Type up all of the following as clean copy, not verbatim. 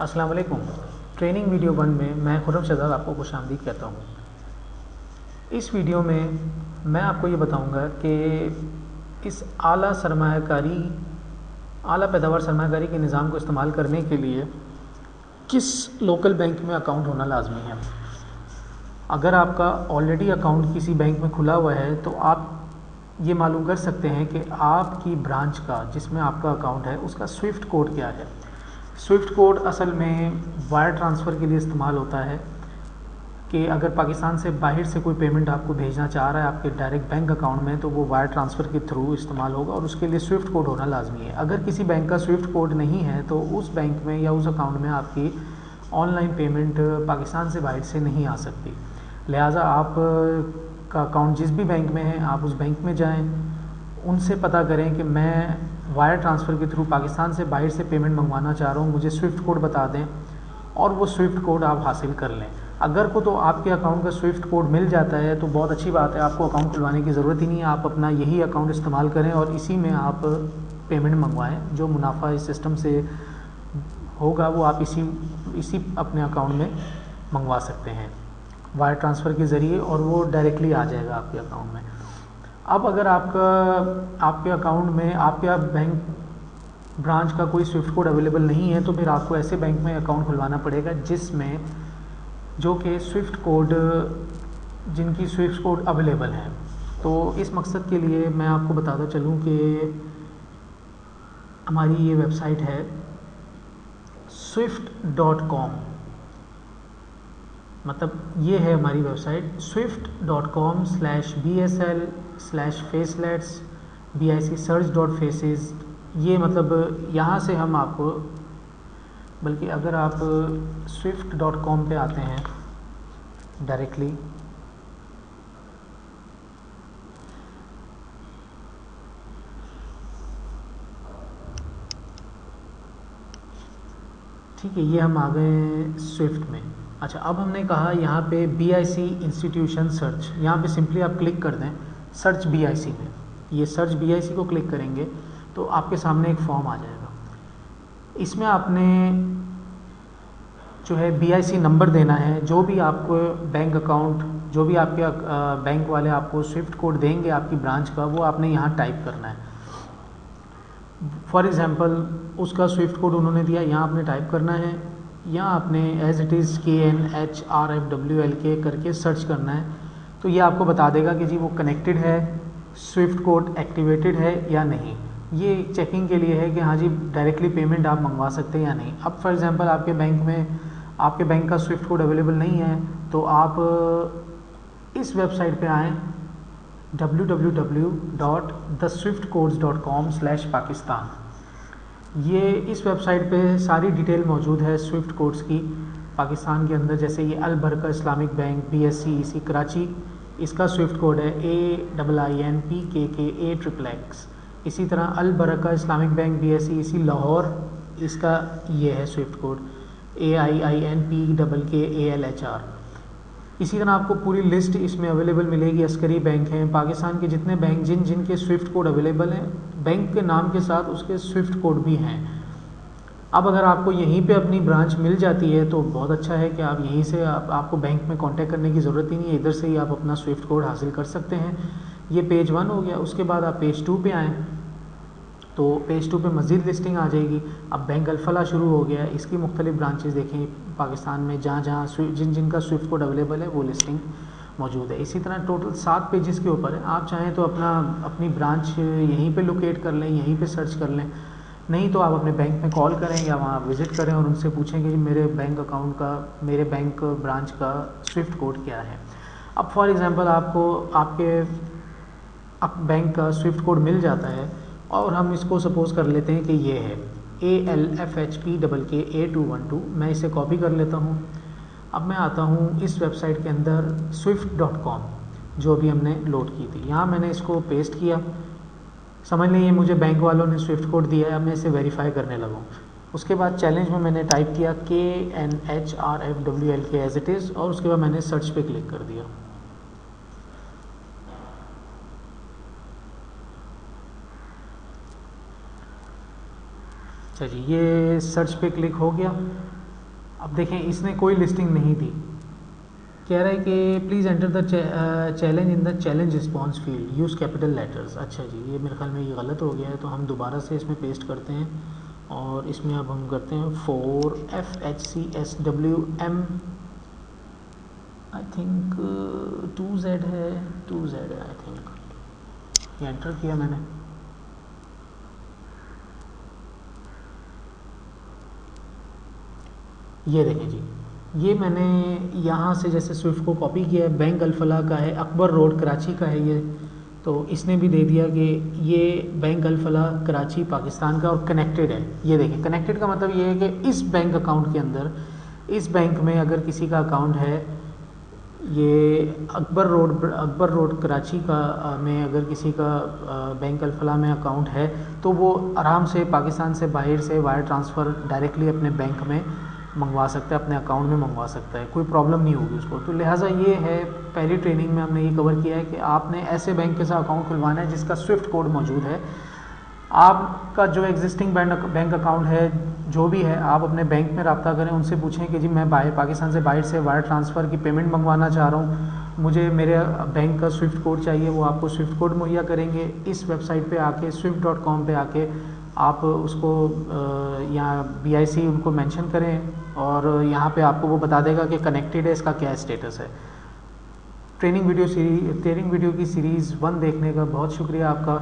अस्सलाम वालेकुम। Training video 1 में मैं खुर्रम शहजाद आपको खुशामदीद कहता हूँ। इस वीडियो में मैं आपको ये बताऊँगा कि इस आला पैदावार सरमायाकारी के निज़ाम को इस्तेमाल करने के लिए किस लोकल बैंक में अकाउंट होना लाजमी है। अगर आपका ऑलरेडी अकाउंट किसी बैंक में खुला हुआ है तो आप ये मालूम कर सकते हैं कि आपकी ब्रांच का जिसमें आपका अकाउंट है उसका स्विफ्ट कोड क्या है। स्विफ्ट कोड असल में वायर ट्रांसफ़र के लिए इस्तेमाल होता है कि अगर पाकिस्तान से बाहर से कोई पेमेंट आपको भेजना चाह रहा है आपके डायरेक्ट बैंक अकाउंट में तो वो वायर ट्रांसफ़र के थ्रू इस्तेमाल होगा और उसके लिए स्विफ्ट कोड होना लाजमी है। अगर किसी बैंक का स्विफ्ट कोड नहीं है तो उस बैंक में या उस अकाउंट में आपकी ऑनलाइन पेमेंट पाकिस्तान से बाहर से नहीं आ सकती। लिहाजा आप का अकाउंट जिस भी बैंक में है आप उस बैंक में जाएं, उनसे पता करें कि मैं वायर ट्रांसफ़र के थ्रू पाकिस्तान से बाहर से पेमेंट मंगवाना चाह रहा हूँ, मुझे स्विफ्ट कोड बता दें और वो स्विफ्ट कोड आप हासिल कर लें। अगर को तो आपके अकाउंट का स्विफ्ट कोड मिल जाता है तो बहुत अच्छी बात है, आपको अकाउंट खुलवाने की ज़रूरत ही नहीं है। आप अपना यही अकाउंट इस्तेमाल करें और इसी में आप पेमेंट मंगवाएं। जो मुनाफा इस सिस्टम से होगा वो आप इसी अपने अकाउंट में मंगवा सकते हैं वायर ट्रांसफ़र के ज़रिए और वो डायरेक्टली आ जाएगा आपके अकाउंट में। अब अगर आपके अकाउंट में आपके बैंक ब्रांच का कोई स्विफ्ट कोड अवेलेबल नहीं है तो फिर आपको ऐसे बैंक में अकाउंट खुलवाना पड़ेगा जिसमें जो कि जिनकी स्विफ्ट कोड अवेलेबल है। तो इस मकसद के लिए मैं आपको बताता चलूँ कि हमारी ये वेबसाइट है swift.com, मतलब ये है हमारी वेबसाइट swift.com/bsl/facelets/bic-search.faces। ये मतलब यहाँ से हम आपको, बल्कि अगर आप swift.com पे आते हैं डायरेक्टली ठीक है, ये हम आ गए स्विफ्ट में। अच्छा, अब हमने कहा यहाँ पे BIC इंस्टीट्यूशन सर्च, यहाँ पे सिंपली आप क्लिक कर दें सर्च BIC में। ये सर्च BIC को क्लिक करेंगे तो आपके सामने एक फॉर्म आ जाएगा। इसमें आपने जो है BIC नंबर देना है। जो भी आपको बैंक अकाउंट, जो भी आपके बैंक वाले आपको स्विफ्ट कोड देंगे आपकी ब्रांच का, वो आपने यहाँ टाइप करना है। फॉर एग्ज़ाम्पल उसका स्विफ्ट कोड उन्होंने दिया, यहाँ आपने टाइप करना है। यहाँ आपने एज इट इज़ KNHRFWLK करके सर्च करना है तो ये आपको बता देगा कि जी वो कनेक्टेड है, स्विफ्ट कोड एक्टिवेटेड है या नहीं। ये चेकिंग के लिए है कि हाँ जी डायरेक्टली पेमेंट आप मंगवा सकते हैं या नहीं। अब फॉर एग्ज़ाम्पल आपके बैंक का स्विफ्ट कोड अवेलेबल नहीं है तो आप इस वेबसाइट पे आएँ www.theswiftcodes.com/Pakistan। ये इस वेबसाइट पे सारी डिटेल मौजूद है स्विफ्ट कोड्स की पाकिस्तान के अंदर। जैसे ये अल बरका इस्लामिक बैंक BSCEC कराची, इसका स्विफ्ट कोड है AINPKKA-XXX। इसी तरह अल बरका इस्लामिक बैंक BSCEC लाहौर, इसका ये है स्विफ्ट कोड AIINPKKALHR। इसी तरह आपको पूरी लिस्ट इसमें अवेलेबल मिलेगी। अस्करी बैंक हैं, पाकिस्तान के जितने बैंक जिनके स्विफ्ट कोड अवेलेबल हैं, बैंक के नाम के साथ उसके स्विफ्ट कोड भी हैं। अब अगर आपको यहीं पे अपनी ब्रांच मिल जाती है तो बहुत अच्छा है कि आप यहीं से आपको बैंक में कांटेक्ट करने की ज़रूरत ही नहीं है, इधर से ही आप अपना स्विफ्ट कोड हासिल कर सकते हैं। ये पेज 1 हो गया। उसके बाद आप पेज 2 पे आएँ तो पेज 2 पे मज़ीद लिस्टिंग आ जाएगी। अब बैंक अल-फलाह शुरू हो गया है, इसकी मुख्तलिफ ब्रांचेस देखें पाकिस्तान में, जहाँ जिनका स्विफ्ट कोड अवेलेबल है वो लिस्टिंग मौजूद है। इसी तरह टोटल 7 पेजेस के ऊपर है। आप चाहें तो अपनी ब्रांच यहीं पे लोकेट कर लें, यहीं पे सर्च कर लें, नहीं तो आप अपने बैंक में कॉल करें या वहाँ विज़िट करें और उनसे पूछें कि मेरे बैंक ब्रांच का स्विफ्ट कोड क्या है। अब फॉर एग्ज़ाम्पल आपको आपके बैंक का स्विफ्ट कोड मिल जाता है और हम इसको सपोज़ कर लेते हैं कि ये है ALFHPKKA212। मैं इसे कॉपी कर लेता हूँ। अब मैं आता हूँ इस वेबसाइट के अंदर swift.com जो अभी हमने लोड की थी। यहाँ मैंने इसको पेस्ट किया। समझ लें ये मुझे बैंक वालों ने स्विफ्ट कोड दिया है। अब मैं इसे वेरीफाई करने लगा। उसके बाद चैलेंज में मैंने टाइप किया KNHRFWLK एज इट इज़ और उसके बाद मैंने सर्च पे क्लिक कर दिया। चलिए ये सर्च पे क्लिक हो गया। अब देखें इसने कोई लिस्टिंग नहीं दी, कह रहा है कि please enter the challenge in the challenge response field, use capital letters. अच्छा जी, ये मेरे ख्याल में ये गलत हो गया है, तो हम दोबारा से इसमें पेस्ट करते हैं और इसमें अब हम करते हैं 4FHCSWM, आई थिंक 2Z है, 2Z है आई थिंक, ये एंटर किया मैंने। ये देखें जी, ये मैंने यहाँ से जैसे स्विफ्ट को कॉपी किया है, बैंक अल-फलाह का है, अकबर रोड कराची का है ये, तो इसने भी दे दिया कि ये बैंक अल-फलाह कराची पाकिस्तान का और कनेक्टेड है। ये देखें, कनेक्टेड का मतलब ये है कि इस बैंक अकाउंट के अंदर, इस बैंक में अगर किसी का अकाउंट है, ये अकबर रोड कराची का में अगर किसी का बैंक अल-फलाह में अकाउंट है, तो वो आराम से पाकिस्तान से बाहर से वायर ट्रांसफ़र डायरेक्टली अपने बैंक में मंगवा सकता है, अपने अकाउंट में मंगवा सकता है, कोई प्रॉब्लम नहीं होगी उसको। तो लिहाजा ये है, पहली ट्रेनिंग में हमने ये कवर किया है कि आपने ऐसे बैंक के साथ अकाउंट खुलवाना है जिसका स्विफ्ट कोड मौजूद है। आपका जो एग्जिस्टिंग बैंक अकाउंट है, जो भी है, आप अपने बैंक में रब्ता करें, उनसे पूछें कि जी मैं पाकिस्तान से बाहर से वायर ट्रांसफ़र की पेमेंट मंगवाना चाह रहा हूँ, मुझे मेरे बैंक का स्विफ्ट कोड चाहिए। वो आपको स्विफ्ट कोड मुहैया करेंगे। इस वेबसाइट पे आके swift.com पे आके आप उसको यहाँ BIC उनको मेंशन करें और यहाँ पे आपको वो बता देगा कि कनेक्टेड है, इसका क्या स्टेटस है। ट्रेनिंग वीडियो की सीरीज़ 1 देखने का बहुत शुक्रिया आपका।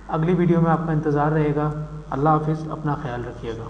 अगली वीडियो में आपका इंतज़ार रहेगा। अल्लाह हाफिज़, अपना ख्याल रखिएगा।